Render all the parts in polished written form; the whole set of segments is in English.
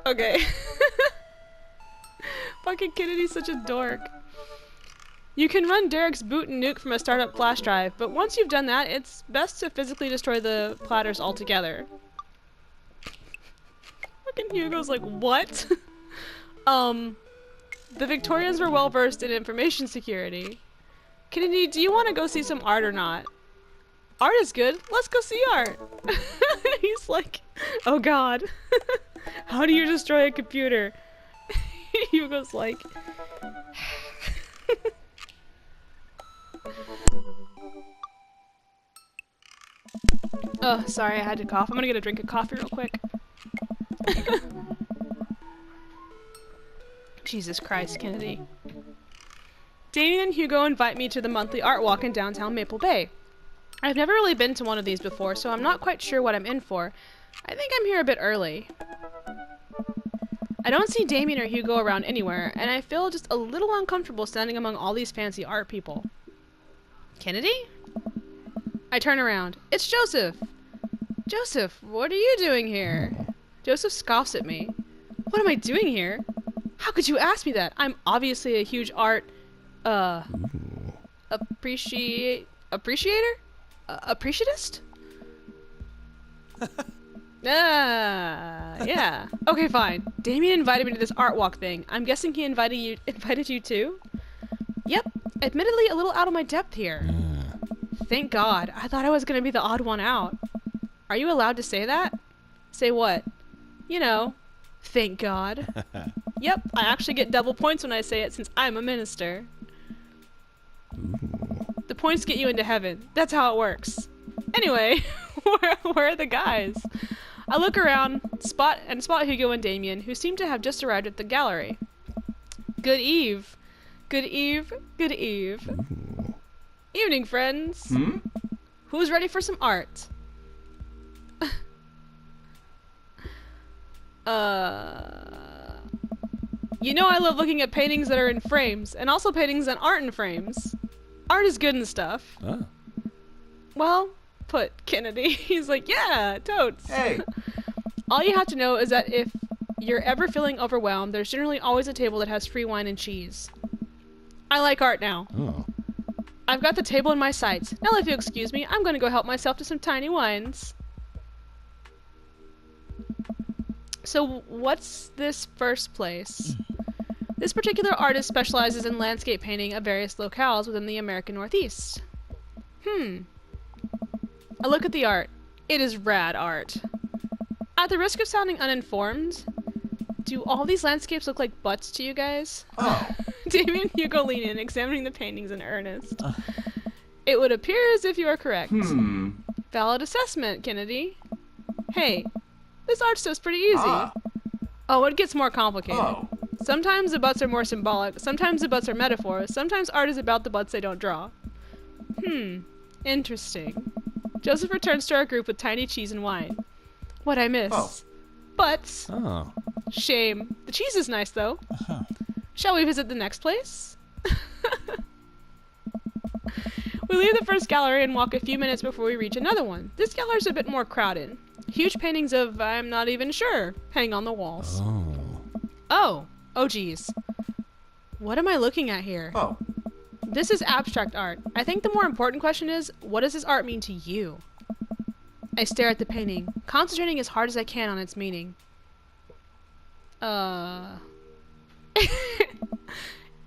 Okay. Fucking Kennedy's such a dork. You can run Derek's boot and nuke from a startup flash drive, but once you've done that, it's best to physically destroy the platters altogether. Fucking Hugo's like, what? The Victorians were well versed in information security. Kennedy, do you want to go see some art or not? Art is good. Let's go see art. He's like, oh god. How do you destroy a computer? Hugo's like... Oh, sorry, I had to cough. I'm gonna get a drink of coffee real quick. Jesus Christ, Kennedy. Damien and Hugo invite me to the monthly art walk in downtown Maple Bay. I've never really been to one of these before, so I'm not quite sure what I'm in for. I think I'm here a bit early. I don't see Damien or Hugo around anywhere, and I feel just a little uncomfortable standing among all these fancy art people. Kennedy? I turn around. It's Joseph! Joseph, what are you doing here? Joseph scoffs at me. What am I doing here? How could you ask me that? I'm obviously a huge art, appreciator? Appreciatist? Yeah. Okay, fine. Damien invited me to this art walk thing. I'm guessing he invited you too? Yep. Admittedly a little out of my depth here. Thank God. I thought I was gonna be the odd one out. Are you allowed to say that? Say what? You know, thank God. Yep, I actually get double points when I say it since I'm a minister. The points get you into heaven. That's how it works. Anyway, where are the guys? I look around, spot Hugo and Damien, who seem to have just arrived at the gallery. Good eve. Good eve. Good eve. Evening, friends. Who's ready for some art? You know I love looking at paintings that are in frames, and also paintings that aren't in frames. Art is good and stuff. Oh. Well put, Kennedy. He's like, yeah, totes. Hey! All you have to know is that if you're ever feeling overwhelmed, there's generally always a table that has free wine and cheese. I like art now. Oh. I've got the table in my sights. Now if you'll excuse me, I'm gonna go help myself to some tiny wines. So what's this first place? This particular artist specializes in landscape painting of various locales within the American Northeast. I look at the art. It is rad art. At the risk of sounding uninformed, do all these landscapes look like butts to you guys? Oh. Damien and Hugo lean in, examining the paintings in earnest. It would appear as if you are correct. Valid assessment, Kennedy. Hey, this art stuff's pretty easy. Oh, it gets more complicated. Oh. Sometimes the butts are more symbolic, sometimes the butts are metaphors, sometimes art is about the butts they don't draw. Interesting. Joseph returns to our group with tiny cheese and wine. What'd I miss? Oh. Butts. Oh. Shame. The cheese is nice, though. Shall we visit the next place? We leave the first gallery and walk a few minutes before we reach another one. This gallery's a bit more crowded. Huge paintings of I'm not even sure hang on the walls. Oh. Oh geez. What am I looking at here? Oh. This is abstract art. I think the more important question is, what does this art mean to you? I stare at the painting, concentrating as hard as I can on its meaning.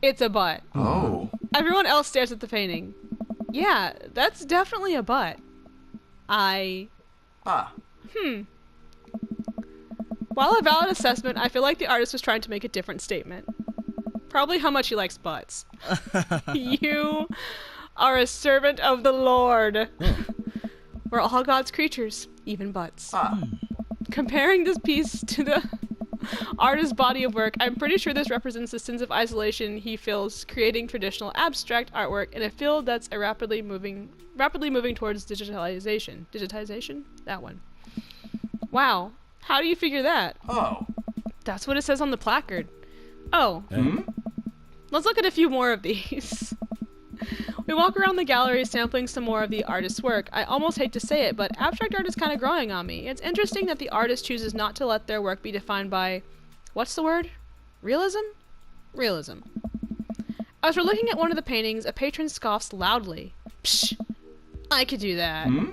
It's a butt. Oh. Everyone else stares at the painting. Yeah, that's definitely a butt. Ah. While a valid assessment, I feel like the artist was trying to make a different statement. Probably how much he likes butts. You are a servant of the Lord. We're all God's creatures, even butts. Comparing this piece to the artist's body of work, I'm pretty sure this represents the sense of isolation he feels creating traditional abstract artwork in a field that's rapidly moving towards digitalization. Digitization? That one. Wow. How do you figure that? Oh. That's what it says on the placard. Oh. Let's look at a few more of these. We walk around the gallery sampling some more of the artist's work. I almost hate to say it, but abstract art is kind of growing on me. It's interesting that the artist chooses not to let their work be defined by What's the word? Realism? Realism. As we're looking at one of the paintings, a patron scoffs loudly. Psh! I could do that. Hmm?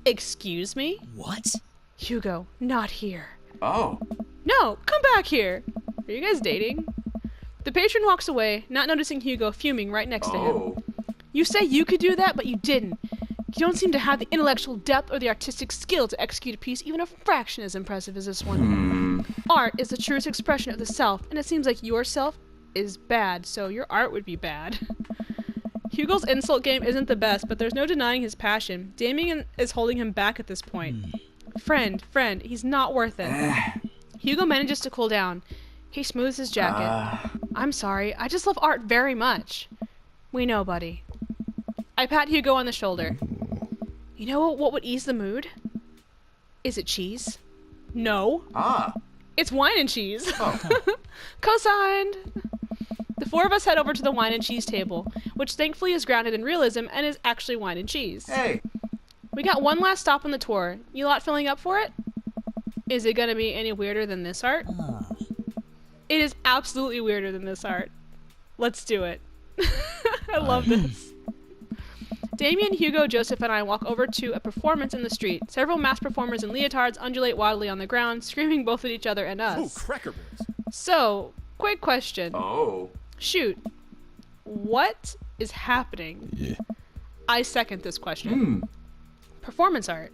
Excuse me? What? Hugo, not here. Oh. No, come back here. Are you guys dating? The patron walks away, not noticing Hugo fuming right next to him. Oh. You say you could do that, but you didn't. You don't seem to have the intellectual depth or the artistic skill to execute a piece even a fraction as impressive as this one. Art is the truest expression of the self, and it seems like your self is bad, so your art would be bad. Hugo's insult game isn't the best, but there's no denying his passion. Damien is holding him back at this point. Friend, he's not worth it. Hugo manages to cool down. He smooths his jacket. I'm sorry, I just love art very much. We know, buddy. I pat Hugo on the shoulder. You know what would ease the mood? Is it cheese? No. It's wine and cheese. Co-signed. The four of us head over to the wine and cheese table, which thankfully is grounded in realism and is actually wine and cheese. Hey. We got one last stop on the tour. You lot filling up for it? Is it gonna be any weirder than this art? It is absolutely weirder than this art. Let's do it. I love this. Damien, Hugo, Joseph, and I walk over to a performance in the street. Several masked performers in leotards undulate wildly on the ground, screaming both at each other and us. Oh, cracker barrels. So, quick question. Oh. Shoot. What is happening? Yeah. I second this question. Performance art.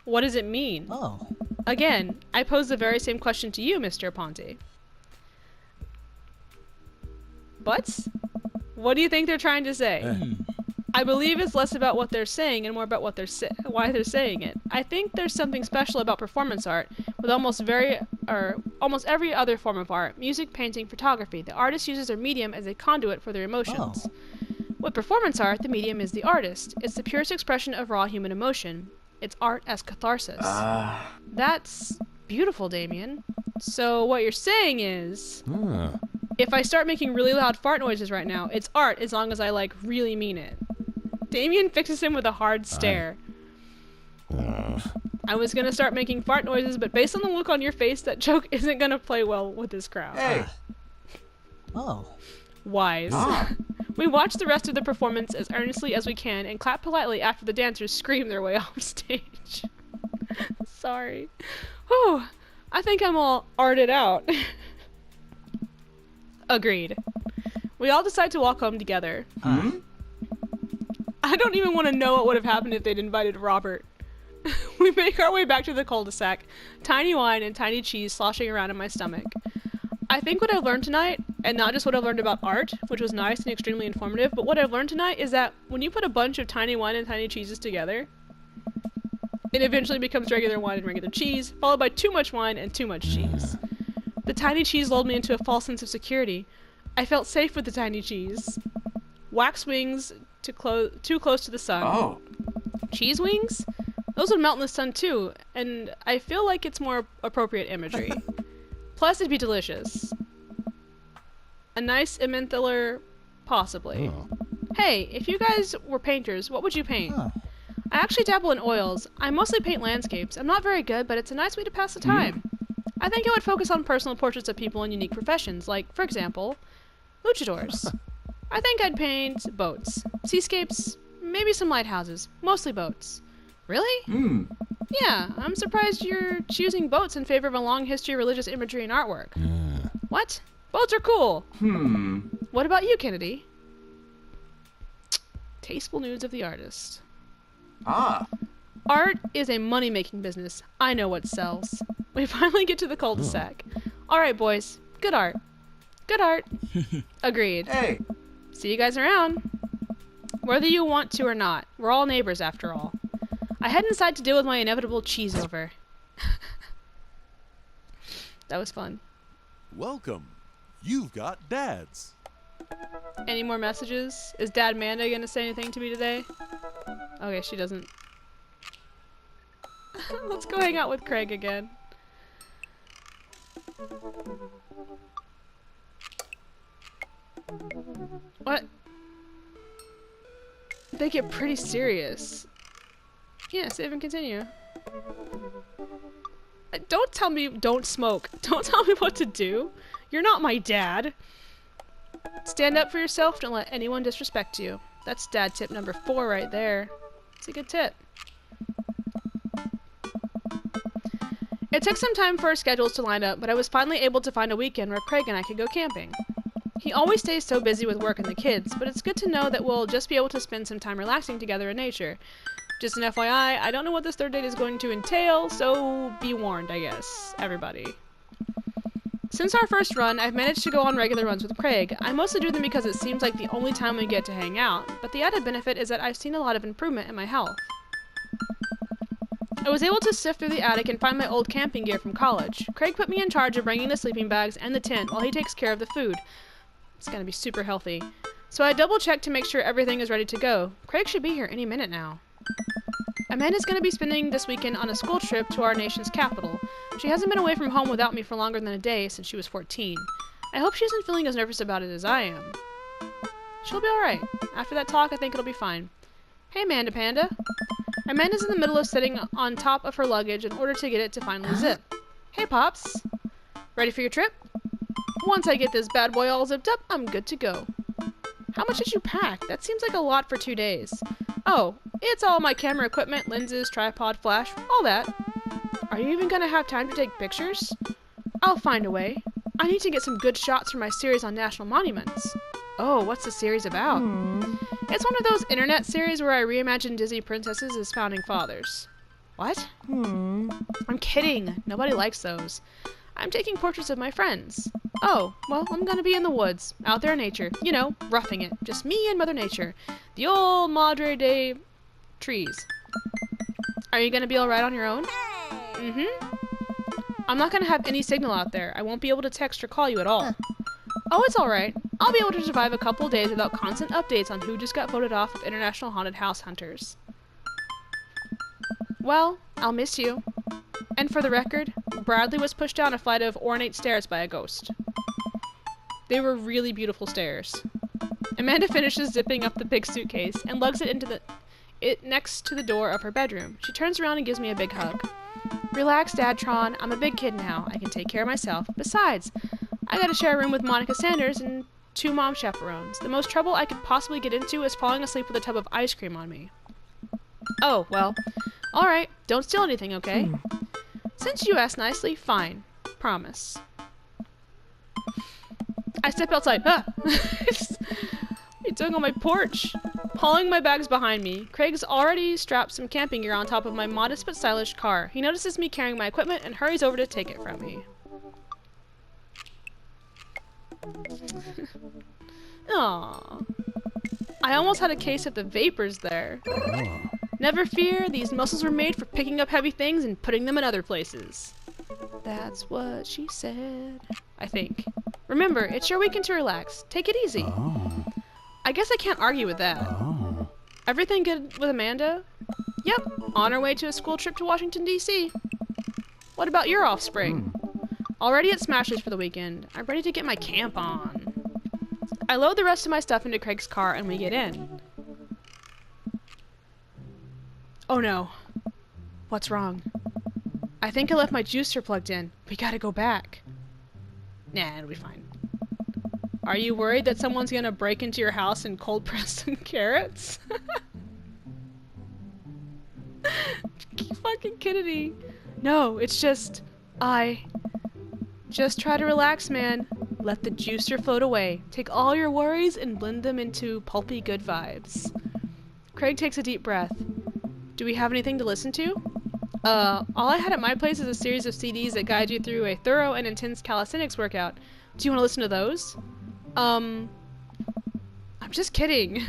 What does it mean? Oh. Again, I pose the very same question to you, Mr. Ponte. Butts? What do you think they're trying to say? I believe it's less about what they're saying and more about what they're why they're saying it. I think there's something special about performance art with almost every other form of art, music, painting, photography. The artist uses their medium as a conduit for their emotions. With performance art, the medium is the artist. It's the purest expression of raw human emotion. It's art as catharsis. That's beautiful, Damien. So what you're saying is, if I start making really loud fart noises right now, it's art as long as I, really mean it. Damien fixes him with a hard stare. I was gonna start making fart noises, but based on the look on your face, that joke isn't gonna play well with this crowd. Hey. Wise. We watch the rest of the performance as earnestly as we can and clap politely after the dancers scream their way off stage. Sorry. Whew. I think I'm all arted out. Agreed. We all decide to walk home together. I don't even want to know what would have happened if they'd invited Robert. We make our way back to the cul-de-sac, tiny wine and tiny cheese sloshing around in my stomach. I think what I've learned tonight, and not just what I've learned about art, which was nice and extremely informative, but what I've learned tonight is that when you put a bunch of tiny wine and tiny cheeses together, it eventually becomes regular wine and regular cheese, followed by too much wine and too much cheese. The tiny cheese lulled me into a false sense of security. I felt safe with the tiny cheese. Wax wings too close to the sun. Cheese wings? Those would melt in the sun too, and I feel like it's more appropriate imagery. Plus, it'd be delicious. A nice Emmentaler, possibly. Hey, if you guys were painters, what would you paint? I actually dabble in oils. I mostly paint landscapes. I'm not very good, but it's a nice way to pass the time. I think I would focus on personal portraits of people in unique professions, like, for example, luchadors. I think I'd paint boats, seascapes, maybe some lighthouses, mostly boats. Really? Yeah, I'm surprised you're choosing boats in favor of a long history of religious imagery and artwork. What? Boats are cool. What about you, Kennedy? Tasteful nudes of the artist. Art is a money-making business. I know what sells. We finally get to the cul-de-sac. All right, boys. Good art. Good art. Agreed. Hey. See you guys around. Whether you want to or not, we're all neighbors after all. I head inside to deal with my inevitable cheese over. That was fun. Welcome. You've got dads. Any more messages? Is Dad Manda gonna say anything to me today? Okay, she doesn't. Let's go hang out with Craig again. What? They get pretty serious. Yeah, save and continue. Don't tell me don't smoke. Don't tell me what to do. You're not my dad. Stand up for yourself. Don't let anyone disrespect you. That's dad tip number 4 right there. It's a good tip. It took some time for our schedules to line up, but I was finally able to find a weekend where Craig and I could go camping. He always stays so busy with work and the kids, but it's good to know that we'll just be able to spend some time relaxing together in nature. Just an FYI, I don't know what this third date is going to entail, so be warned, I guess, everybody. Since our first run, I've managed to go on regular runs with Craig. I mostly do them because it seems like the only time we get to hang out, but the added benefit is that I've seen a lot of improvement in my health. I was able to sift through the attic and find my old camping gear from college. Craig put me in charge of bringing the sleeping bags and the tent while he takes care of the food. It's gonna be super healthy. So I double-checked to make sure everything is ready to go. Craig should be here any minute now. Amanda's gonna be spending this weekend on a school trip to our nation's capital. She hasn't been away from home without me for longer than a day since she was 14. I hope she isn't feeling as nervous about it as I am. She'll be alright. After that talk, I think it'll be fine. Hey, Amanda Panda. Amanda's in the middle of sitting on top of her luggage in order to get it to finally zip. Hey, Pops. Ready for your trip? Once I get this bad boy all zipped up, I'm good to go. How much did you pack? That seems like a lot for 2 days. Oh, it's all my camera equipment, lenses, tripod, flash, all that. Are you even gonna have time to take pictures? I'll find a way. I need to get some good shots for my series on national monuments. Oh, what's the series about? It's one of those internet series where I reimagine Disney princesses as founding fathers. What? I'm kidding. Nobody likes those. I'm taking portraits of my friends. Oh, well, I'm gonna be in the woods, out there in nature. You know, roughing it. Just me and Mother Nature. The old Madre de trees. Are you gonna be alright on your own? I'm not gonna have any signal out there. I won't be able to text or call you at all. Oh, it's alright. I'll be able to survive a couple days without constant updates on who just got voted off of International Haunted House Hunters. Well, I'll miss you. And for the record, Bradley was pushed down a flight of ornate stairs by a ghost. They were really beautiful stairs. Amanda finishes zipping up the big suitcase and lugs it into it next to the door of her bedroom. She turns around and gives me a big hug. Relax, Dadtron. I'm a big kid now. I can take care of myself. Besides, I gotta share a room with Monica Sanders and 2 mom chaperones. The most trouble I could possibly get into is falling asleep with a tub of ice cream on me. Oh, well. Alright, don't steal anything, okay? Since you asked nicely, fine. Promise. I step outside. Ah! What are you doing on my porch? Hauling my bags behind me, Craig's already strapped some camping gear on top of my modest but stylish car. He notices me carrying my equipment and hurries over to take it from me. Aww. I almost had a case of the vapors there. Never fear, these muscles were made for picking up heavy things and putting them in other places. That's what she said. I think. Remember, it's your weekend to relax. Take it easy. I guess I can't argue with that. Everything good with Amanda? Yep, on her way to a school trip to Washington, D.C. What about your offspring? Already at Smashes for the weekend. I'm ready to get my camp on. I load the rest of my stuff into Craig's car and we get in. Oh no. What's wrong? I think I left my juicer plugged in. We gotta go back. Nah, it'll be fine. Are you worried that someone's gonna break into your house and cold press some carrots? Fucking kidding me. No, it's just... Just try to relax, man. Let the juicer float away. Take all your worries and blend them into pulpy good vibes. Craig takes a deep breath. Do we have anything to listen to? All I had at my place is a series of CDs that guide you through a thorough and intense calisthenics workout. Do you want to listen to those? I'm just kidding.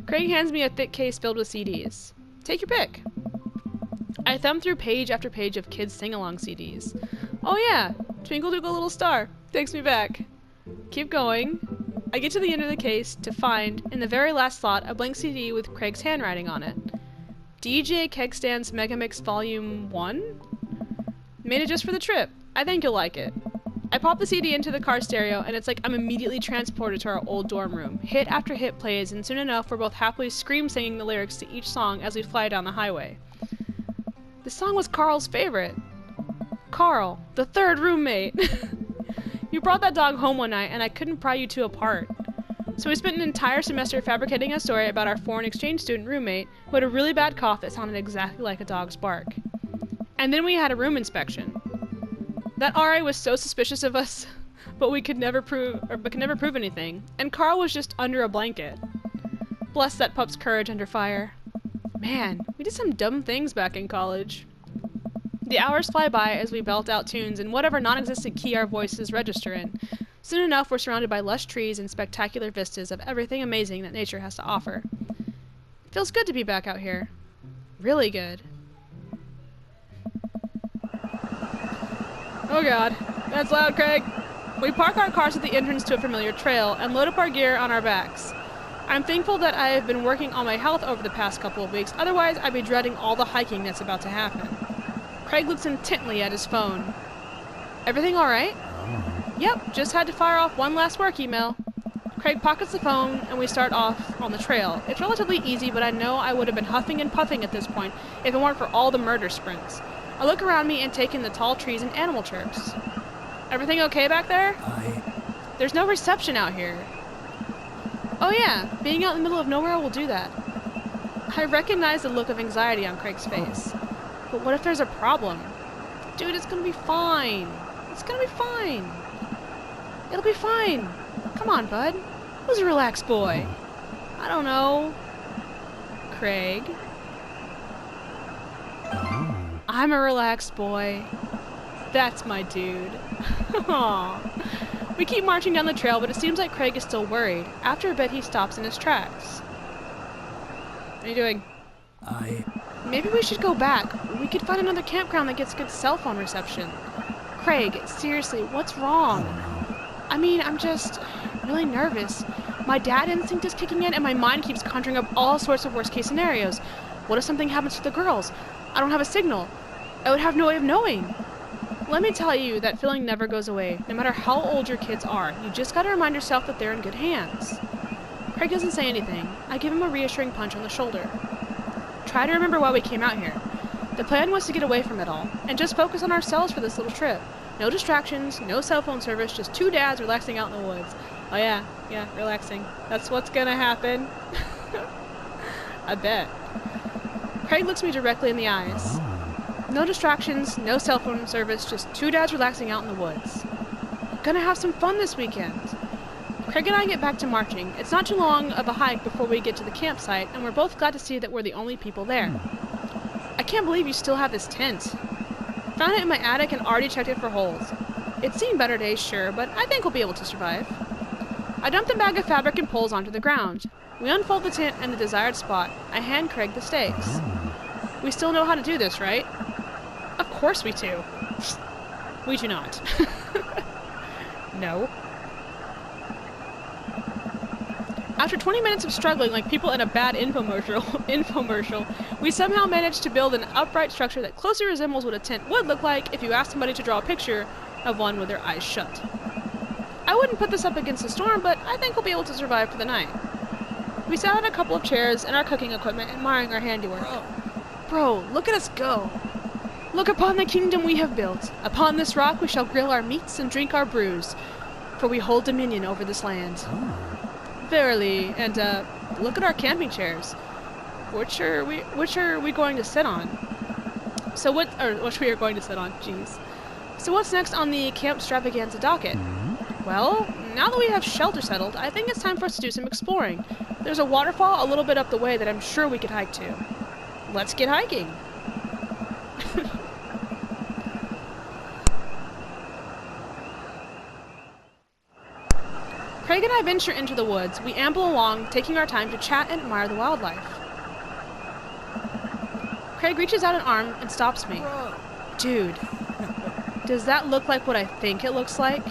Craig hands me a thick case filled with CDs. Take your pick. I thumb through page after page of kids sing-along CDs. Oh yeah, Twinkle Twinkle Little Star. Takes me back. Keep going. I get to the end of the case to find, in the very last slot, a blank CD with Craig's handwriting on it. DJ Kegstand's Megamix Volume 1? Made it just for the trip. I think you'll like it. I pop the CD into the car stereo, and it's like I'm immediately transported to our old dorm room. Hit after hit plays, and soon enough, we're both happily scream-singing the lyrics to each song as we fly down the highway. The song was Carl's favorite. Carl, the third roommate. You brought that dog home one night and I couldn't pry you two apart. So we spent an entire semester fabricating a story about our foreign exchange student roommate who had a really bad cough that sounded exactly like a dog's bark. And then we had a room inspection. That RA was so suspicious of us, but could never prove anything, and Carl was just under a blanket. Bless that pup's courage under fire. Man, we did some dumb things back in college. The hours fly by as we belt out tunes in whatever non-existent key our voices register in. Soon enough, we're surrounded by lush trees and spectacular vistas of everything amazing that nature has to offer. It feels good to be back out here. Really good. Oh god, that's loud, Craig. We park our cars at the entrance to a familiar trail and load up our gear on our backs. I'm thankful that I have been working on my health over the past couple of weeks, otherwise I'd be dreading all the hiking that's about to happen. Craig looks intently at his phone. Everything alright? Yep, just had to fire off one last work email. Craig pockets the phone and we start off on the trail. It's relatively easy, but I know I would have been huffing and puffing at this point if it weren't for all the murder sprints. I look around me and take in the tall trees and animal chirps. Everything okay back there? There's no reception out here. Oh yeah, being out in the middle of nowhere will do that. I recognize the look of anxiety on Craig's face. But what if there's a problem? Dude, it's gonna be fine. It's gonna be fine. It'll be fine. Come on, bud. Who's a relaxed boy? I don't know. Craig. I'm a relaxed boy. That's my dude. Aww. We keep marching down the trail, but it seems like Craig is still worried. After a bit, he stops in his tracks. What are you doing? Maybe we should go back. We could find another campground that gets good cell phone reception. Craig, seriously, what's wrong? I mean, I'm just really nervous. My dad instinct is kicking in and my mind keeps conjuring up all sorts of worst case scenarios. What if something happens to the girls? I don't have a signal. I would have no way of knowing. Let me tell you, that feeling never goes away, no matter how old your kids are. You just gotta remind yourself that they're in good hands. Craig doesn't say anything. I give him a reassuring punch on the shoulder. Try to remember why we came out here. The plan was to get away from it all, and just focus on ourselves for this little trip. No distractions, no cell phone service, just two dads relaxing out in the woods. Oh yeah, relaxing. That's what's gonna happen. I bet. Craig looks me directly in the eyes. No distractions, no cell phone service, just two dads relaxing out in the woods. Gonna have some fun this weekend. Craig and I get back to marching. It's not too long of a hike before we get to the campsite, and we're both glad to see that we're the only people there. I can't believe you still have this tent. Found it in my attic and already checked it for holes. It's seen better days, sure, but I think we'll be able to survive. I dump the bag of fabric and poles onto the ground. We unfold the tent in the desired spot. I hand Craig the stakes. We still know how to do this, right? Of course we do. We do not. No. After 20 minutes of struggling like people in a bad infomercial, we somehow managed to build an upright structure that closely resembles what a tent would look like if you asked somebody to draw a picture of one with their eyes shut. I wouldn't put this up against the storm, but I think we'll be able to survive for the night. We sat on a couple of chairs and our cooking equipment, admiring our handiwork. Bro, look at us go. Look upon the kingdom we have built. Upon this rock we shall grill our meats and drink our brews, for we hold dominion over this land. Verily, and look at our camping chairs. Which are we going to sit on? Which we are going to sit on, jeez. So what's next on the Camp Stravaganza docket? Well, now that we have shelter settled, I think it's time for us to do some exploring. There's a waterfall a little bit up the way that I'm sure we could hike to. Let's get hiking. Craig and I venture into the woods. We amble along, taking our time to chat and admire the wildlife. Craig reaches out an arm and stops me. Dude, does that look like what I think it looks like?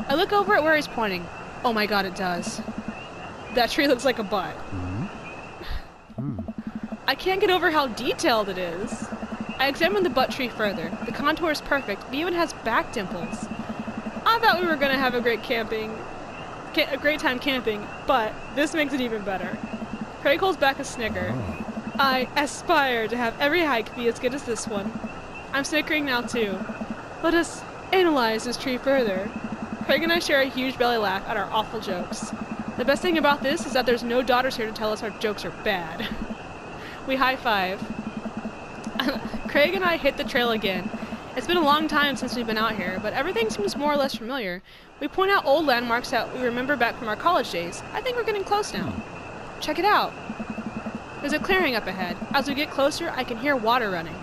I look over at where he's pointing. Oh my god, it does. That tree looks like a butt. I can't get over how detailed it is. I examine the butt tree further. The contour is perfect. It even has back dimples. I thought we were going to have a great time camping, but this makes it even better. Craig holds back a snicker. I aspire to have every hike be as good as this one. I'm snickering now too. Let us analyze this tree further. Craig and I share a huge belly laugh at our awful jokes. The best thing about this is that there's no daughters here to tell us our jokes are bad. We high-five. Craig and I hit the trail again. It's been a long time since we've been out here, but everything seems more or less familiar. We point out old landmarks that we remember back from our college days. I think we're getting close now. Check it out. There's a clearing up ahead. As we get closer, I can hear water running.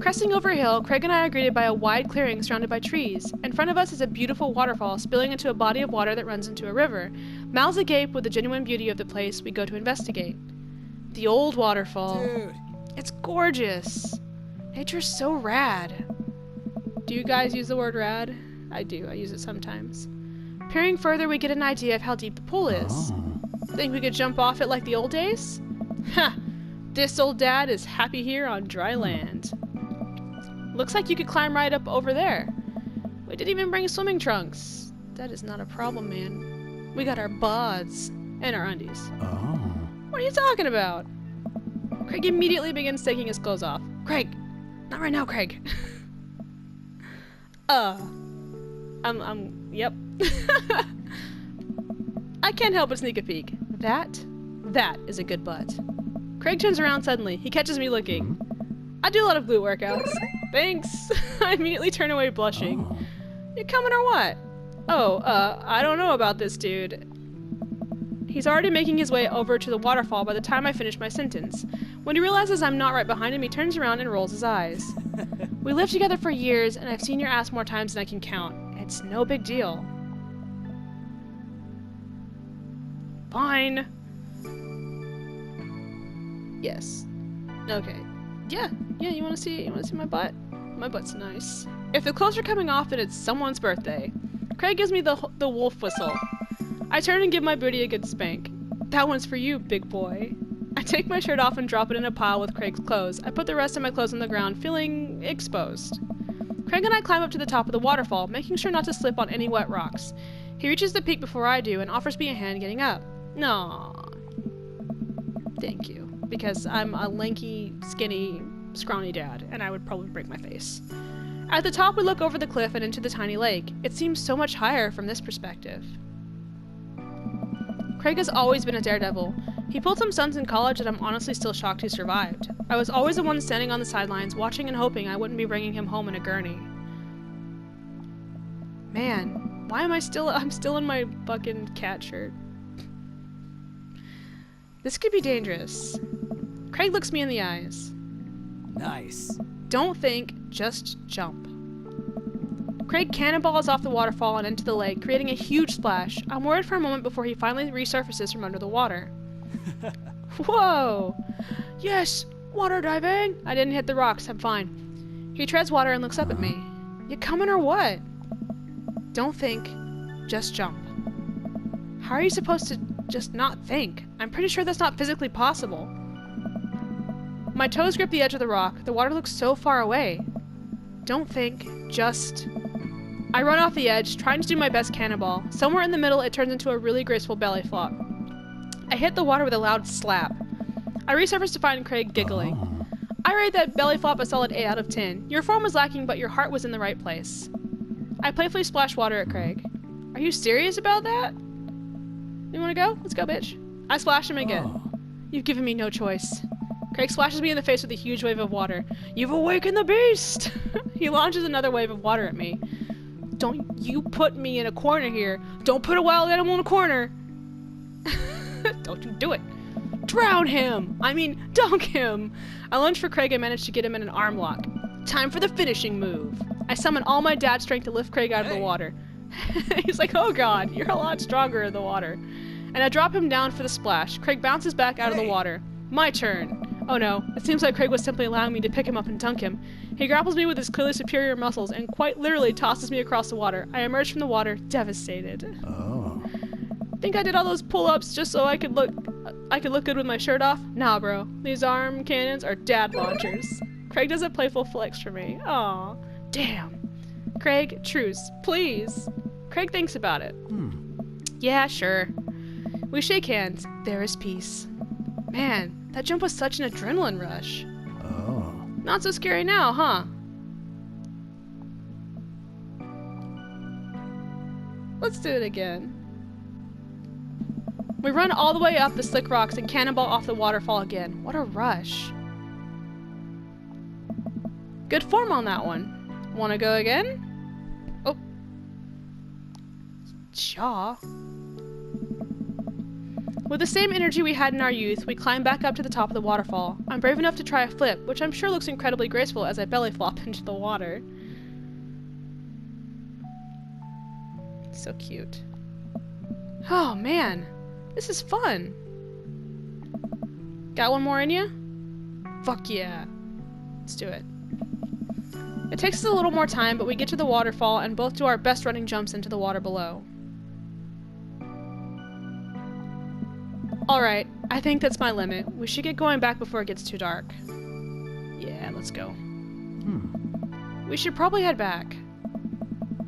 Cresting over a hill, Craig and I are greeted by a wide clearing surrounded by trees. In front of us is a beautiful waterfall spilling into a body of water that runs into a river. Mouths agape with the genuine beauty of the place we go to investigate. The old waterfall. Dude. It's gorgeous. Nature's so rad. Do you guys use the word rad? I do. I use it sometimes. Peering further, we get an idea of how deep the pool is. Think we could jump off it like the old days? Ha! This old dad is happy here on dry land. Looks like you could climb right up over there. We didn't even bring swimming trunks. That is not a problem, man. We got our bods and our undies. Oh. What are you talking about? Craig immediately begins taking his clothes off. Craig! Not right now, Craig. Yep. I can't help but sneak a peek. That is a good butt. Craig turns around suddenly. He catches me looking. I do a lot of glute workouts. Thanks. I immediately turn away blushing. Oh. You coming or what? Oh, I don't know about this dude. He's already making his way over to the waterfall by the time I finish my sentence. When he realizes I'm not right behind him, he turns around and rolls his eyes. We lived together for years, and I've seen your ass more times than I can count. It's no big deal. Fine. Yes. Okay. Yeah, you wanna see my butt? My butt's nice. If the clothes are coming off, then it's someone's birthday. Craig gives me the wolf whistle. I turn and give my booty a good spank. That one's for you, big boy. I take my shirt off and drop it in a pile with Craig's clothes. I put the rest of my clothes on the ground, feeling exposed. Craig and I climb up to the top of the waterfall, making sure not to slip on any wet rocks. He reaches the peak before I do and offers me a hand getting up. No. Thank you. Because I'm a lanky, skinny, scrawny dad, and I would probably break my face. At the top, we look over the cliff and into the tiny lake. It seems so much higher from this perspective. Craig has always been a daredevil. He pulled some stunts in college that I'm honestly still shocked he survived. I was always the one standing on the sidelines, watching and hoping I wouldn't be bringing him home in a gurney. Man, why am I'm still in my fucking cat shirt. This could be dangerous. Craig looks me in the eyes. Nice. Don't think, just jump. Craig cannonballs off the waterfall and into the lake, creating a huge splash. I'm worried for a moment before he finally resurfaces from under the water. Whoa! Yes! Water diving! I didn't hit the rocks, I'm fine. He treads water and looks up at me. You coming or what? Don't think, just jump. How are you supposed to just not think? I'm pretty sure that's not physically possible. My toes grip the edge of the rock. The water looks so far away. Don't think, just... I run off the edge, trying to do my best cannonball. Somewhere in the middle, it turns into a really graceful belly flop. I hit the water with a loud slap. I resurface to find Craig giggling. Oh. I rate that belly flop a solid 8 out of 10. Your form was lacking, but your heart was in the right place. I playfully splash water at Craig. Are you serious about that? You wanna go? Let's go, bitch. I splash him again. Oh. You've given me no choice. Craig splashes me in the face with a huge wave of water. You've awakened the beast! He launches another wave of water at me. Don't you put me in a corner here. Don't put a wild animal in a corner. Don't you do it. Drown him! I mean, dunk him! I lunge for Craig and manage to get him in an arm lock. Time for the finishing move. I summon all my dad's strength to lift Craig out of the water. He's like, oh god, you're a lot stronger in the water. And I drop him down for the splash. Craig bounces back out of the water. My turn. Oh no, it seems like Craig was simply allowing me to pick him up and dunk him. He grapples me with his clearly superior muscles and quite literally tosses me across the water. I emerge from the water, devastated. Oh. Think I did all those pull-ups just so I could look good with my shirt off? Nah, bro. These arm cannons are dad launchers. Craig does a playful flex for me. Aw, damn. Craig, truce, please. Craig thinks about it. Yeah, sure. We shake hands. There is peace. Man, that jump was such an adrenaline rush. Oh. Not so scary now, huh? Let's do it again. We run all the way up the slick rocks and cannonball off the waterfall again. What a rush. Good form on that one. Wanna go again? Oh. Jaw. With the same energy we had in our youth, we climb back up to the top of the waterfall. I'm brave enough to try a flip, which I'm sure looks incredibly graceful as I belly flop into the water. So cute. Oh man, this is fun. Got one more in you? Fuck yeah. Let's do it. It takes us a little more time, but we get to the waterfall and both do our best running jumps into the water below. Alright, I think that's my limit. We should get going back before it gets too dark. Yeah, let's go. We should probably head back.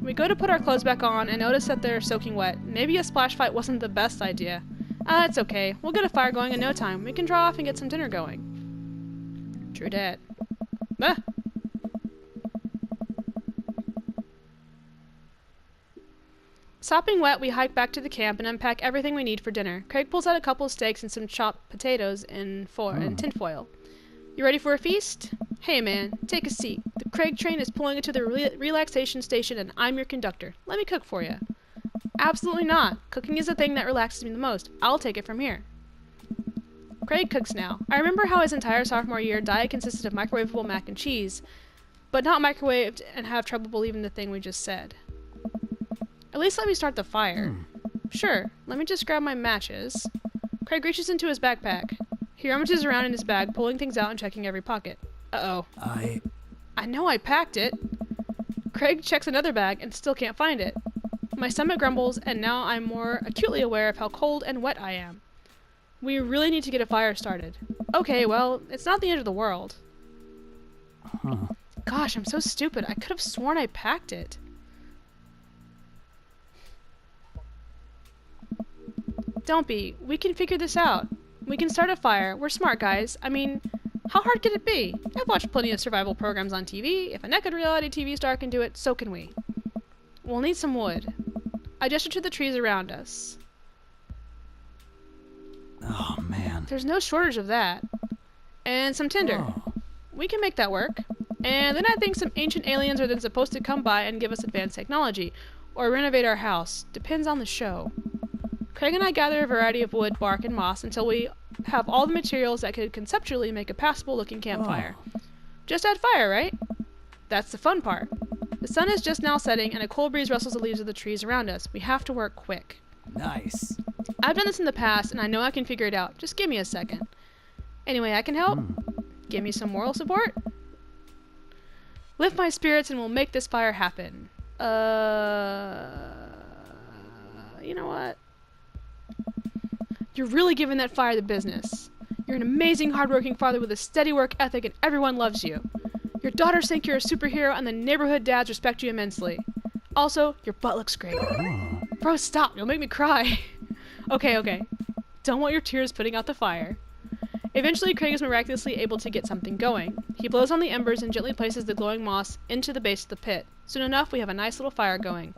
We go to put our clothes back on and notice that they're soaking wet. Maybe a splash fight wasn't the best idea. It's okay. We'll get a fire going in no time. We can draw off and get some dinner going. True dat. Ah! Sopping wet, we hike back to the camp and unpack everything we need for dinner. Craig pulls out a couple of steaks and some chopped potatoes in tinfoil. You ready for a feast? Hey man, take a seat. The Craig train is pulling into the relaxation station and I'm your conductor. Let me cook for you. Absolutely not. Cooking is the thing that relaxes me the most. I'll take it from here. Craig cooks now. I remember how his entire sophomore year diet consisted of microwavable mac and cheese, but not microwaved and have trouble believing the thing we just said. At least let me start the fire. Sure, let me just grab my matches. Craig reaches into his backpack. He rummages around in his bag, pulling things out and checking every pocket. Uh-oh. I know I packed it. Craig checks another bag and still can't find it. My stomach grumbles, and now I'm more acutely aware of how cold and wet I am. We really need to get a fire started. Okay, well, it's not the end of the world. Gosh, I'm so stupid. I could have sworn I packed it. Don't be. We can figure this out. We can start a fire. We're smart guys. I mean, how hard could it be? I've watched plenty of survival programs on TV. If a naked reality TV star can do it, so can we. We'll need some wood. I gesture to the trees around us. Oh, man. There's no shortage of that. And some tinder. Oh. We can make that work. And then I think some ancient aliens are then supposed to come by and give us advanced technology. Or renovate our house. Depends on the show. Craig and I gather a variety of wood, bark, and moss until we have all the materials that could conceptually make a passable-looking campfire. Just add fire, right? That's the fun part. The sun is just now setting, and a cool breeze rustles the leaves of the trees around us. We have to work quick. Nice. I've done this in the past, and I know I can figure it out. Just give me a second. Anyway, I can help. Give me some moral support. Lift my spirits, and we'll make this fire happen. You know what? You're really giving that fire the business. You're an amazing, hardworking father with a steady work ethic, and everyone loves you. Your daughters think you're a superhero, and the neighborhood dads respect you immensely. Also, your butt looks great. Bro, stop. You'll make me cry. Okay. Don't want your tears putting out the fire. Eventually, Craig is miraculously able to get something going. He blows on the embers and gently places the glowing moss into the base of the pit. Soon enough, we have a nice little fire going.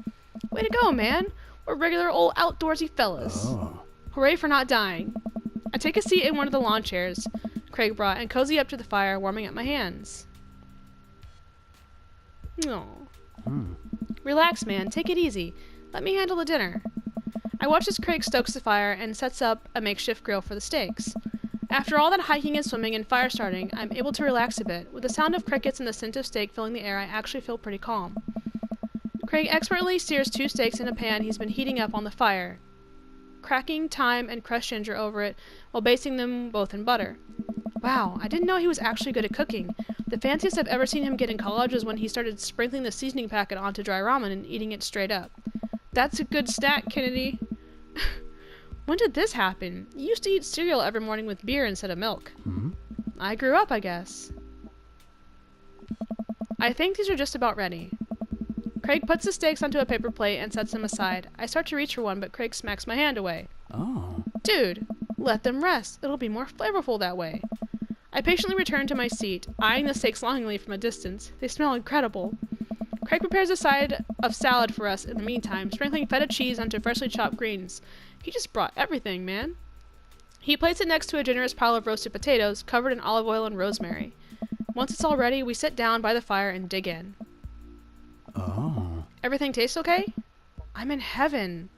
Way to go, man. We're regular old outdoorsy fellas. Hooray for not dying. I take a seat in one of the lawn chairs Craig brought and cozy up to the fire, warming up my hands. Aww. Relax, man. Take it easy. Let me handle the dinner. I watch as Craig stokes the fire and sets up a makeshift grill for the steaks. After all that hiking and swimming and fire starting, I'm able to relax a bit. With the sound of crickets and the scent of steak filling the air, I actually feel pretty calm. Craig expertly sears 2 steaks in a pan he's been heating up on the fire, cracking thyme and crushed ginger over it while basting them both in butter. Wow, I didn't know he was actually good at cooking. The fanciest I've ever seen him get in college was when he started sprinkling the seasoning packet onto dry ramen and eating it straight up. That's a good snack, Kennedy. When did this happen? You used to eat cereal every morning with beer instead of milk. I grew up, I guess. I think these are just about ready. Craig puts the steaks onto a paper plate and sets them aside. I start to reach for one, but Craig smacks my hand away. Dude, let them rest. It'll be more flavorful that way. I patiently return to my seat, eyeing the steaks longingly from a distance. They smell incredible. Craig prepares a side of salad for us in the meantime, sprinkling feta cheese onto freshly chopped greens. He just brought everything, man. He plates it next to a generous pile of roasted potatoes, covered in olive oil and rosemary. Once it's all ready, we sit down by the fire and dig in. Oh. Everything tastes okay? I'm in heaven.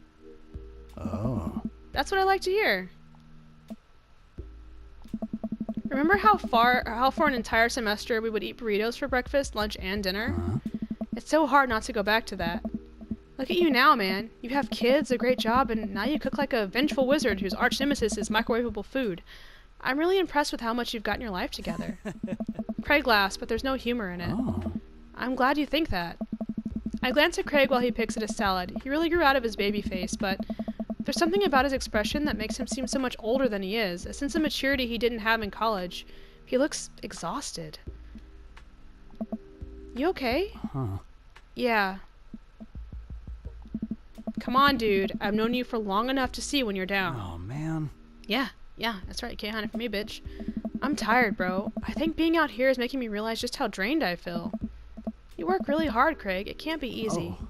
Oh. That's what I like to hear. Remember how for an entire semester we would eat burritos for breakfast, lunch, and dinner? Huh? It's so hard not to go back to that. Look at you now, man. You have kids, a great job, and now you cook like a vengeful wizard whose arch nemesis is microwavable food. I'm really impressed with how much you've gotten your life together. Craig laughs, but there's no humor in it. Oh. I'm glad you think that. I glance at Craig while he picks at his salad. He really grew out of his baby face, but there's something about his expression that makes him seem so much older than he is, a sense of maturity he didn't have in college. He looks exhausted. You okay? Huh. Yeah. Come on, dude. I've known you for long enough to see when you're down. Oh, man. Yeah, that's right. Can't hide it from me, bitch. I'm tired, bro. I think being out here is making me realize just how drained I feel. You work really hard, Craig. It can't be easy. Oh.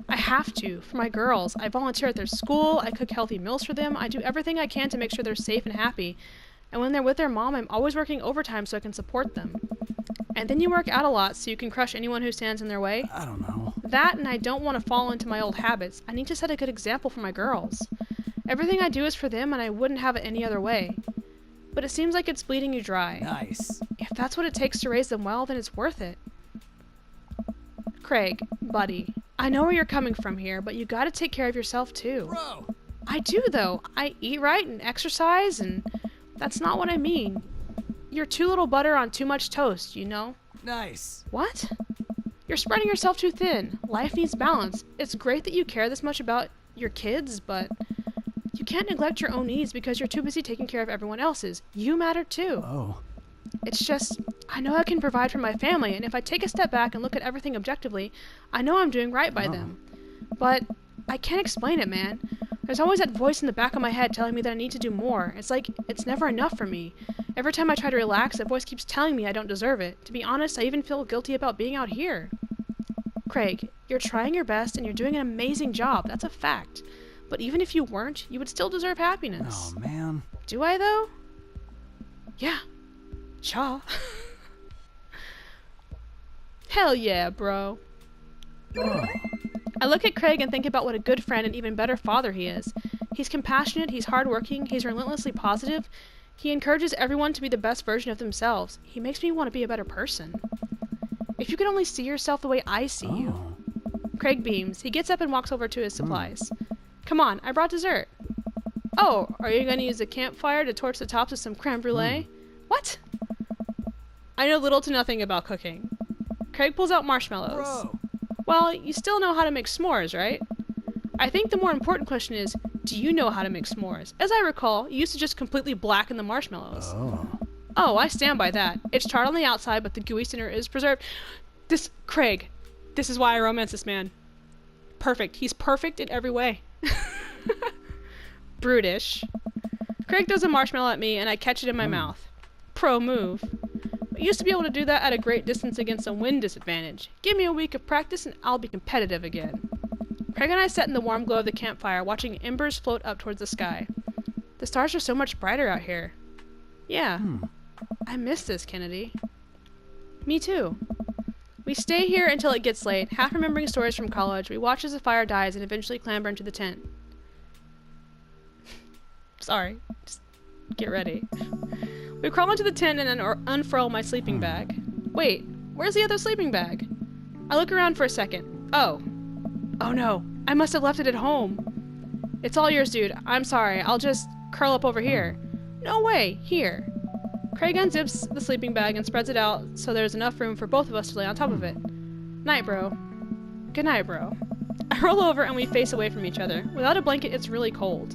I have to, for my girls. I volunteer at their school, I cook healthy meals for them, I do everything I can to make sure they're safe and happy. And when they're with their mom, I'm always working overtime so I can support them. And then you work out a lot so you can crush anyone who stands in their way. I don't know. That, and I don't want to fall into my old habits. I need to set a good example for my girls. Everything I do is for them, and I wouldn't have it any other way. But it seems like it's bleeding you dry. Nice. If that's what it takes to raise them well, then it's worth it. Craig, buddy, I know where you're coming from here, but you gotta take care of yourself too. Bro. I do, though. I eat right and exercise, and that's not what I mean. You're too little butter on too much toast, you know? Nice. What? You're spreading yourself too thin. Life needs balance. It's great that you care this much about your kids, but you can't neglect your own needs because you're too busy taking care of everyone else's. You matter too. Oh. It's just, I know I can provide for my family, and if I take a step back and look at everything objectively, I know I'm doing right by them. But I can't explain it, man. There's always that voice in the back of my head telling me that I need to do more. It's like, it's never enough for me. Every time I try to relax, that voice keeps telling me I don't deserve it. To be honest, I even feel guilty about being out here. Craig, you're trying your best, and you're doing an amazing job. That's a fact. But even if you weren't, you would still deserve happiness. Oh, man. Do I, though? Yeah. Cha. Hell yeah, bro. Oh. I look at Craig and think about what a good friend and even better father he is. He's compassionate, he's hardworking, he's relentlessly positive. He encourages everyone to be the best version of themselves. He makes me want to be a better person. If you could only see yourself the way I see you. Oh. Craig beams. He gets up and walks over to his supplies. Come on, I brought dessert. Oh, are you going to use a campfire to torch the tops of some creme brulee? What? I know little to nothing about cooking. Craig pulls out marshmallows. Bro. Well, you still know how to make s'mores, right? I think the more important question is, do you know how to make s'mores? As I recall, you used to just completely blacken the marshmallows. Oh. Oh, I stand by that. It's charred on the outside, but the gooey center is preserved. Craig, this is why I romance this man. Perfect. He's perfect in every way. Brutish. Craig throws a marshmallow at me, and I catch it in my mouth. Pro move. I used to be able to do that at a great distance against a wind disadvantage. Give me a week of practice, and I'll be competitive again. Craig and I sat in the warm glow of the campfire, watching embers float up towards the sky. The stars are so much brighter out here. Yeah. I miss this, Kennedy. Me too. We stay here until it gets late, half remembering stories from college. We watch as the fire dies and eventually clamber into the tent. Sorry. Just get ready. We crawl into the tent and unfurl my sleeping bag. Wait, where's the other sleeping bag? I look around for a second. Oh no, I must have left it at home. It's all yours, dude. I'm sorry. I'll just curl up over here. No way. Here. Craig unzips the sleeping bag and spreads it out so there's enough room for both of us to lay on top of it. Night, bro. Good night, bro. I roll over and we face away from each other. Without a blanket, it's really cold.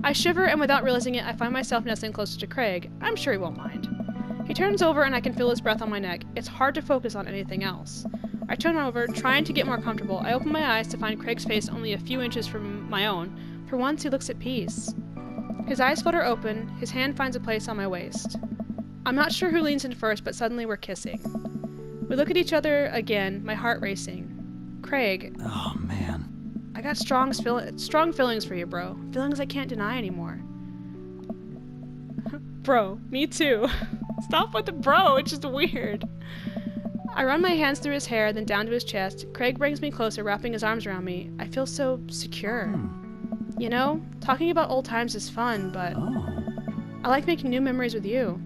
I shiver, and without realizing it, I find myself nestling closer to Craig. I'm sure he won't mind. He turns over and I can feel his breath on my neck. It's hard to focus on anything else. I turn over, trying to get more comfortable. I open my eyes to find Craig's face only a few inches from my own. For once, he looks at peace. His eyes flutter open, his hand finds a place on my waist. I'm not sure who leans in first, but suddenly we're kissing. We look at each other again, my heart racing. Craig, Oh, man. I got strong feelings for you, bro. Feelings I can't deny anymore. Bro, me too. Stop with the bro, it's just weird. I run my hands through his hair, then down to his chest. Craig brings me closer, wrapping his arms around me. I feel so secure. You know, talking about old times is fun, but Oh. I like making new memories with you.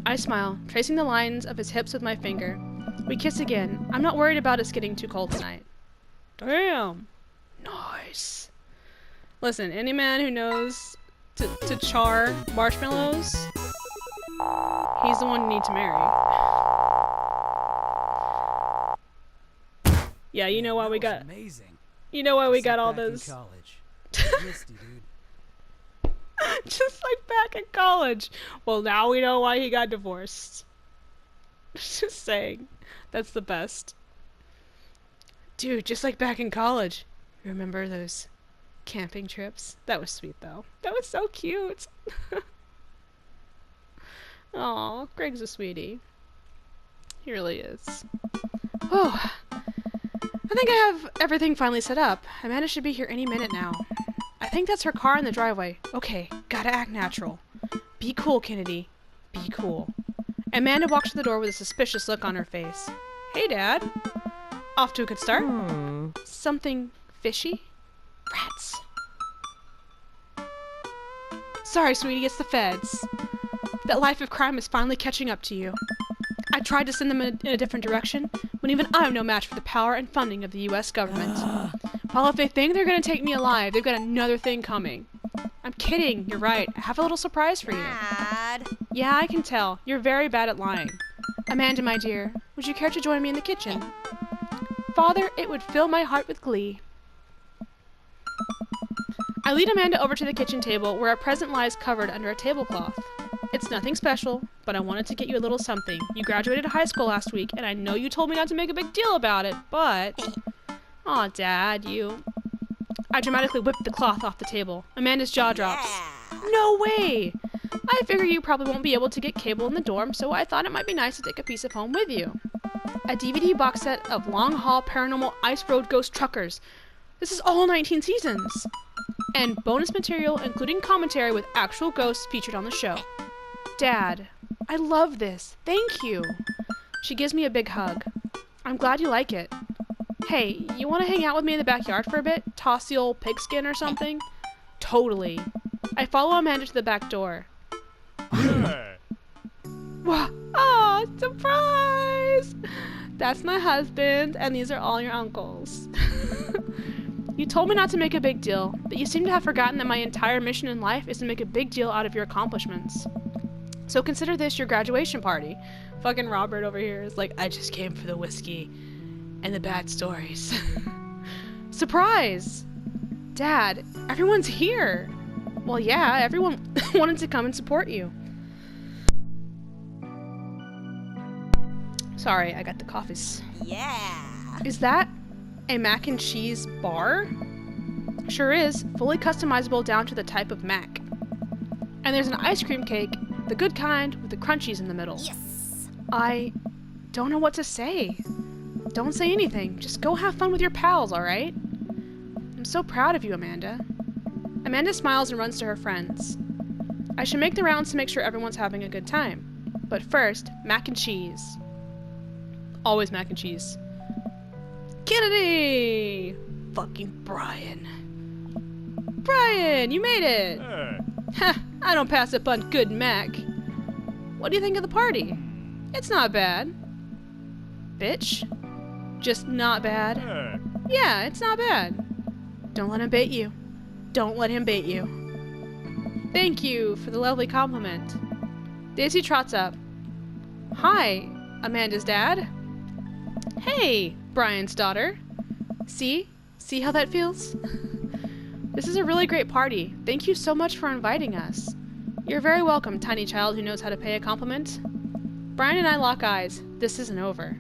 I smile, tracing the lines of his hips with my finger. We kiss again. I'm not worried about us getting too cold tonight. Damn. Nice. Listen, any man who knows to char marshmallows, he's the one you need to marry. Yeah, you know why we got. Amazing. You know why we got all those. College. Misty, dude. Just like back in college. Well, now we know why he got divorced. Just saying. That's the best. Dude, just like back in college. Remember those camping trips? That was sweet, though. That was so cute. Aw, Greg's a sweetie. He really is. Oh, I think I have everything finally set up. Amanda should be here any minute now. I think that's her car in the driveway. Okay, gotta act natural. Be cool, Kennedy. Be cool. Amanda walks to the door with a suspicious look on her face. Hey, Dad. Off to a good start? Something fishy? Rats. Sorry, sweetie, it's the feds. That life of crime is finally catching up to you. I tried to send them in a different direction, when even I'm no match for the power and funding of the U.S. government. Well, if they think they're gonna take me alive, they've got another thing coming. I'm kidding, you're right. I have a little surprise for you. Dad. Yeah, I can tell. You're very bad at lying. Amanda, my dear, would you care to join me in the kitchen? Father, it would fill my heart with glee. I lead Amanda over to the kitchen table where a present lies covered under a tablecloth. It's nothing special, but I wanted to get you a little something. You graduated high school last week, and I know you told me not to make a big deal about it, but... Aw, Dad, you... I dramatically whipped the cloth off the table. Amanda's jaw drops. Yeah. No way! I figure you probably won't be able to get cable in the dorm, so I thought it might be nice to take a piece of home with you. A DVD box set of Long Haul Paranormal Ice Road Ghost Truckers. This is all 19 seasons. And bonus material, including commentary with actual ghosts featured on the show. Dad, I love this. Thank you. She gives me a big hug. I'm glad you like it. Hey, you want to hang out with me in the backyard for a bit? Toss the old pigskin or something? Totally. I follow Amanda to the back door. Wow. Oh, surprise! That's my husband, and these are all your uncles. You told me not to make a big deal, but you seem to have forgotten that my entire mission in life is to make a big deal out of your accomplishments. So consider this your graduation party. Fucking Robert over here is like, I just came for the whiskey and the bad stories. Surprise! Dad, everyone's here. Well, yeah, everyone wanted to come and support you. Sorry, I got the coffees. Yeah. Is that a mac and cheese bar? Sure is, fully customizable down to the type of mac. And there's an ice cream cake, the good kind with the crunchies in the middle. Yes. I don't know what to say. Don't say anything. Just go have fun with your pals, alright? I'm so proud of you, Amanda. Amanda smiles and runs to her friends. I should make the rounds to make sure everyone's having a good time. But first, mac and cheese. Always mac and cheese. Kennedy! Fucking Brian. Brian, you made it! Ha! I don't pass up on good mac. What do you think of the party? It's not bad. Bitch? Just not bad. Yeah, it's not bad. Don't let him bait you. Don't let him bait you. Thank you for the lovely compliment. Daisy trots up. Hi, Amanda's dad. Hey, Brian's daughter. See? See how that feels? This is a really great party. Thank you so much for inviting us. You're very welcome, tiny child who knows how to pay a compliment. Brian and I lock eyes. This isn't over.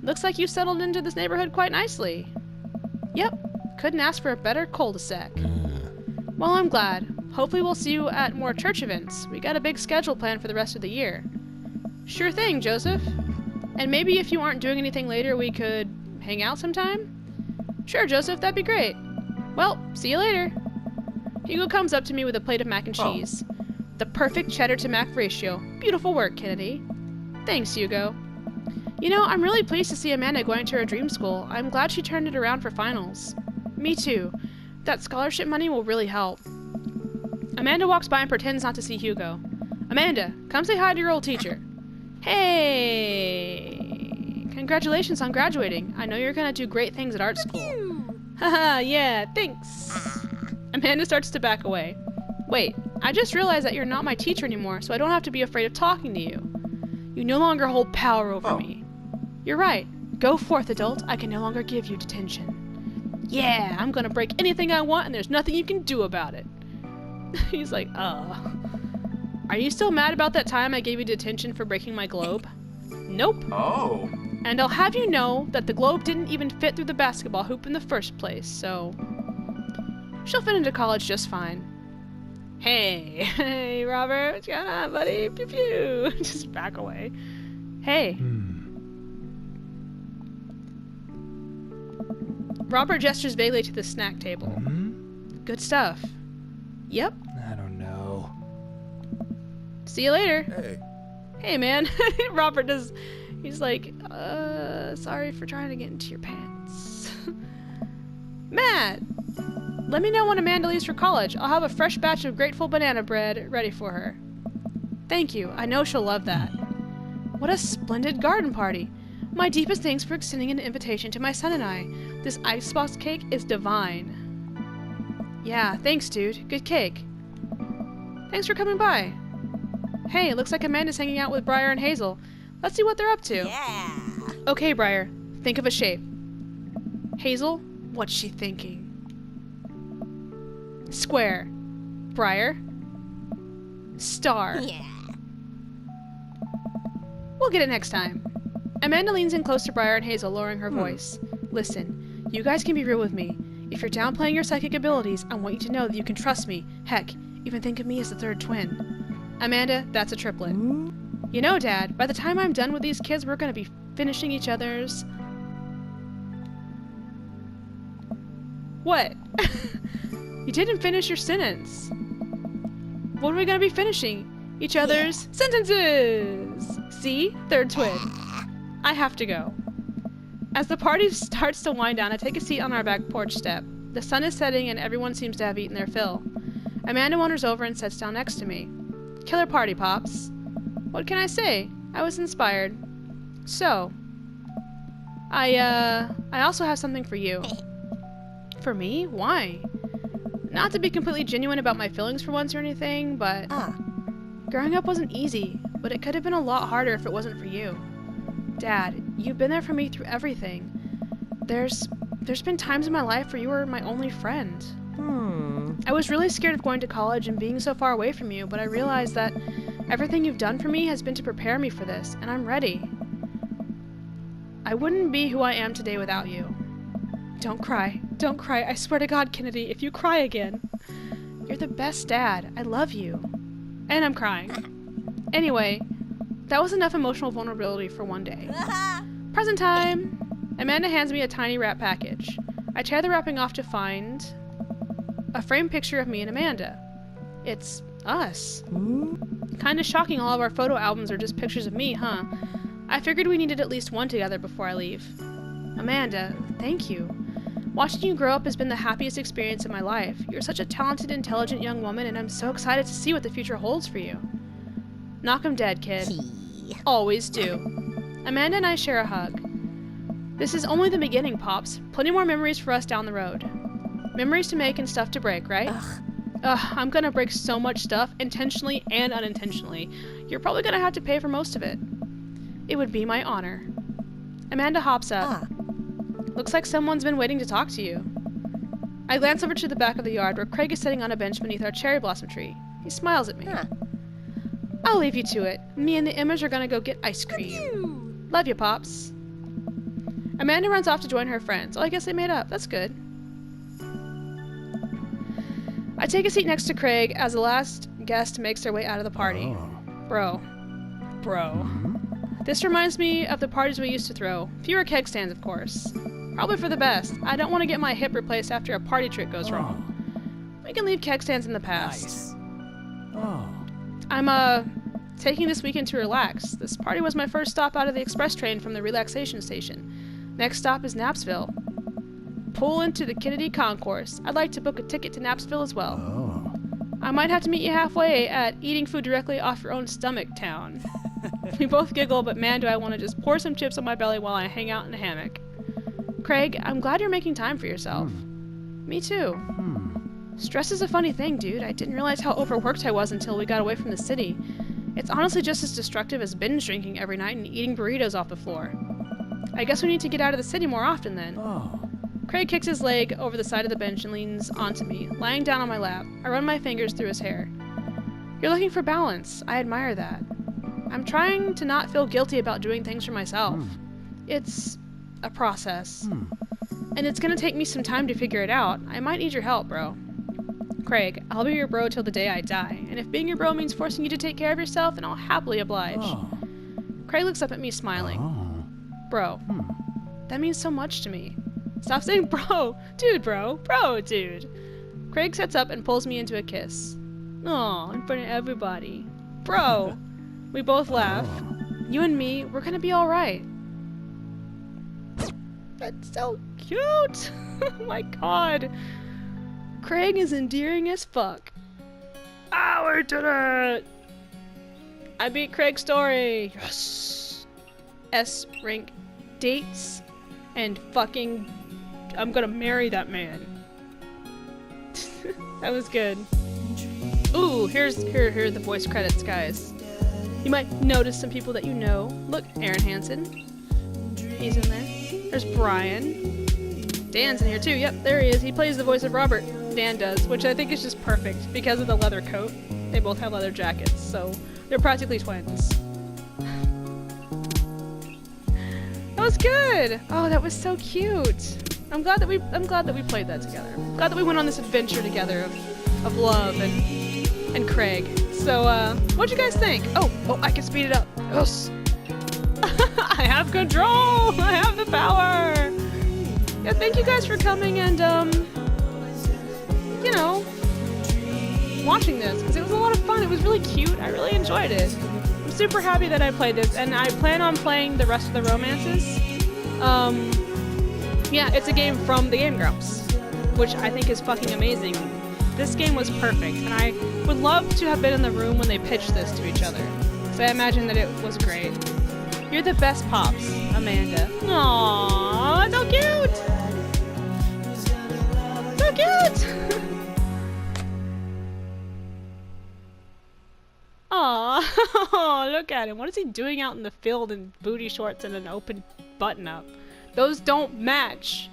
Looks like you settled into this neighborhood quite nicely. Yep, couldn't ask for a better cul-de-sac. Well, I'm glad. Hopefully we'll see you at more church events. We got a big schedule planned for the rest of the year. Sure thing, Joseph. And maybe if you aren't doing anything later, we could hang out sometime? Sure, Joseph, that'd be great. Well, see you later. Hugo comes up to me with a plate of mac and cheese. The perfect cheddar to mac ratio. Beautiful work, Kennedy. Thanks, Hugo. You know, I'm really pleased to see Amanda going to her dream school. I'm glad she turned it around for finals. Me too. That scholarship money will really help. Amanda walks by and pretends not to see Hugo. Amanda, come say hi to your old teacher. Hey! Congratulations on graduating. I know you're gonna do great things at art school. Haha, yeah, thanks. Amanda starts to back away. Wait, I just realized that you're not my teacher anymore, so I don't have to be afraid of talking to you. You no longer hold power over me. You're right. Go forth, adult. I can no longer give you detention. Yeah, I'm gonna break anything I want and there's nothing you can do about it. He's like, Are you still mad about that time I gave you detention for breaking my globe? Nope. Oh. And I'll have you know that the globe didn't even fit through the basketball hoop in the first place, so... She'll fit into college just fine. Hey, Robert, what's going on, buddy? Pew pew. Just back away. Hey. Robert gestures vaguely to the snack table. Good stuff. Yep. I don't know. See you later. Hey. Hey, man. Robert does... He's like, sorry for trying to get into your pants. Matt! Let me know when Amanda leaves for college. I'll have a fresh batch of grateful banana bread ready for her. Thank you. I know she'll love that. What a splendid garden party. My deepest thanks for extending an invitation to my son and I. This icebox cake is divine. Yeah, thanks, dude. Good cake. Thanks for coming by. Hey, looks like Amanda's hanging out with Briar and Hazel. Let's see what they're up to. Yeah. Okay, Briar. Think of a shape. Hazel, what's she thinking? Square. Briar. Star. Yeah. We'll get it next time. Amanda leans in close to Briar and Hazel, lowering her voice. Listen, you guys can be real with me. If you're downplaying your psychic abilities, I want you to know that you can trust me. Heck, even think of me as the third twin. Amanda, that's a triplet. You know, Dad, by the time I'm done with these kids, we're gonna be finishing each other's... What? You didn't finish your sentence. What are we gonna be finishing? Each other's sentences! See? Third twin. I have to go. As the party starts to wind down, I take a seat on our back porch step. The sun is setting and everyone seems to have eaten their fill. Amanda wanders over and sits down next to me. Killer party, Pops. What can I say? I was inspired. So, I also have something for you. For me? Why? Not to be completely genuine about my feelings for once or anything, but growing up wasn't easy, but it could have been a lot harder if it wasn't for you. Dad, you've been there for me through everything. There's been times in my life where you were my only friend. I was really scared of going to college and being so far away from you, but I realized that everything you've done for me has been to prepare me for this, and I'm ready. I wouldn't be who I am today without you. Don't cry. Don't cry. I swear to God, Kennedy, if you cry again. You're the best dad. I love you. And I'm crying. Anyway, that was enough emotional vulnerability for one day. Present time! Amanda hands me a tiny wrap package. I tear the wrapping off to find a framed picture of me and Amanda. It's us. Kinda shocking all of our photo albums are just pictures of me, huh? I figured we needed at least one together before I leave. Amanda, thank you. Watching you grow up has been the happiest experience of my life. You're such a talented, intelligent young woman, and I'm so excited to see what the future holds for you. Knock 'em dead, kid. Always do. Amanda and I share a hug. This is only the beginning, Pops. Plenty more memories for us down the road. Memories to make and stuff to break, right? Ugh, I'm gonna break so much stuff, intentionally and unintentionally. You're probably gonna have to pay for most of it. It would be my honor. Amanda hops up. Looks like someone's been waiting to talk to you. I glance over to the back of the yard where Craig is sitting on a bench beneath our cherry blossom tree. He smiles at me. I'll leave you to it. Me and the Emmas are gonna go get ice cream. Love you, Pops. Amanda runs off to join her friends. Oh, I guess they made up. That's good. I take a seat next to Craig as the last guest makes their way out of the party. Bro. This reminds me of the parties we used to throw. Fewer keg stands, of course. Probably for the best. I don't want to get my hip replaced after a party trick goes wrong. We can leave keg stands in the past. Nice. Oh. I'm, taking this weekend to relax. This party was my first stop out of the express train from the relaxation station. Next stop is Knapsville. Pull into the Kennedy Concourse. I'd like to book a ticket to Knapsville as well. Oh. I might have to meet you halfway at eating food directly off your own stomach town. We both giggle, but man, do I want to just pour some chips on my belly while I hang out in a hammock. Craig, I'm glad you're making time for yourself. Me too. Stress is a funny thing, dude. I didn't realize how overworked I was until we got away from the city. It's honestly just as destructive as binge drinking every night and eating burritos off the floor. I guess we need to get out of the city more often then. Oh. Craig kicks his leg over the side of the bench and leans onto me, lying down on my lap. I run my fingers through his hair. You're looking for balance. I admire that. I'm trying to not feel guilty about doing things for myself. It's a process. And it's gonna take me some time to figure it out. I might need your help, bro. Craig, I'll be your bro till the day I die. And if being your bro means forcing you to take care of yourself, then I'll happily oblige. Oh. Craig looks up at me smiling. Oh. Bro, that means so much to me. Stop saying bro. Dude, bro. Bro, dude. Craig sets up and pulls me into a kiss. Aw, in front of everybody. Bro. We both laugh. You and me, we're gonna be alright. That's so cute. Oh my god. Craig is endearing as fuck. Ah, we did it! I beat Craig's story. Yes. S rank dates and fucking I'm gonna marry that man. That was good. Ooh, here are the voice credits, guys. You might notice some people that you know. Look, Aaron Hansen. He's in there. There's Brian. Dan's in here too. Yep, there he is. He plays the voice of Robert. Dan does, which I think is just perfect because of the leather coat. They both have leather jackets, so they're practically twins. That was good. Oh, that was so cute. I'm glad that we played that together. I'm glad that we went on this adventure together of love and Craig. So, what'd you guys think? Oh, I can speed it up. Yes. I have control. I have the power. Yeah, thank you guys for coming and you know, watching this because it was a lot of fun. It was really cute. I really enjoyed it. I'm super happy that I played this, and I plan on playing the rest of the romances. Yeah, it's a game from the Game Grumps, which I think is fucking amazing. This game was perfect, and I would love to have been in the room when they pitched this to each other. So I imagine that it was great. You're the best Pops, Amanda. Aww, so cute! So cute! Aw, look at him. What is he doing out in the field in booty shorts and an open button-up? Those don't match.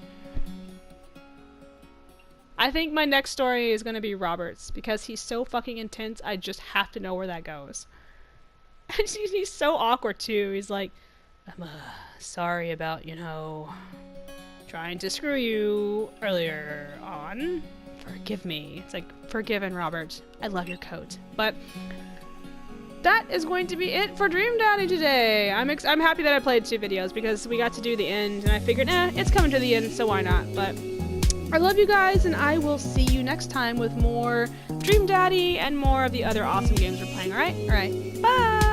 I think my next story is gonna be Robert's because he's so fucking intense. I just have to know where that goes. And he's so awkward too. He's like, I'm sorry about, you know, trying to screw you earlier on. Forgive me. It's like, forgiven, Robert. I love your coat. But that is going to be it for Dream Daddy today. I'm happy that I played 2 videos because we got to do the end, and I figured, it's coming to the end, so why not? But I love you guys, and I will see you next time with more Dream Daddy and more of the other awesome games we're playing, alright? Alright, bye!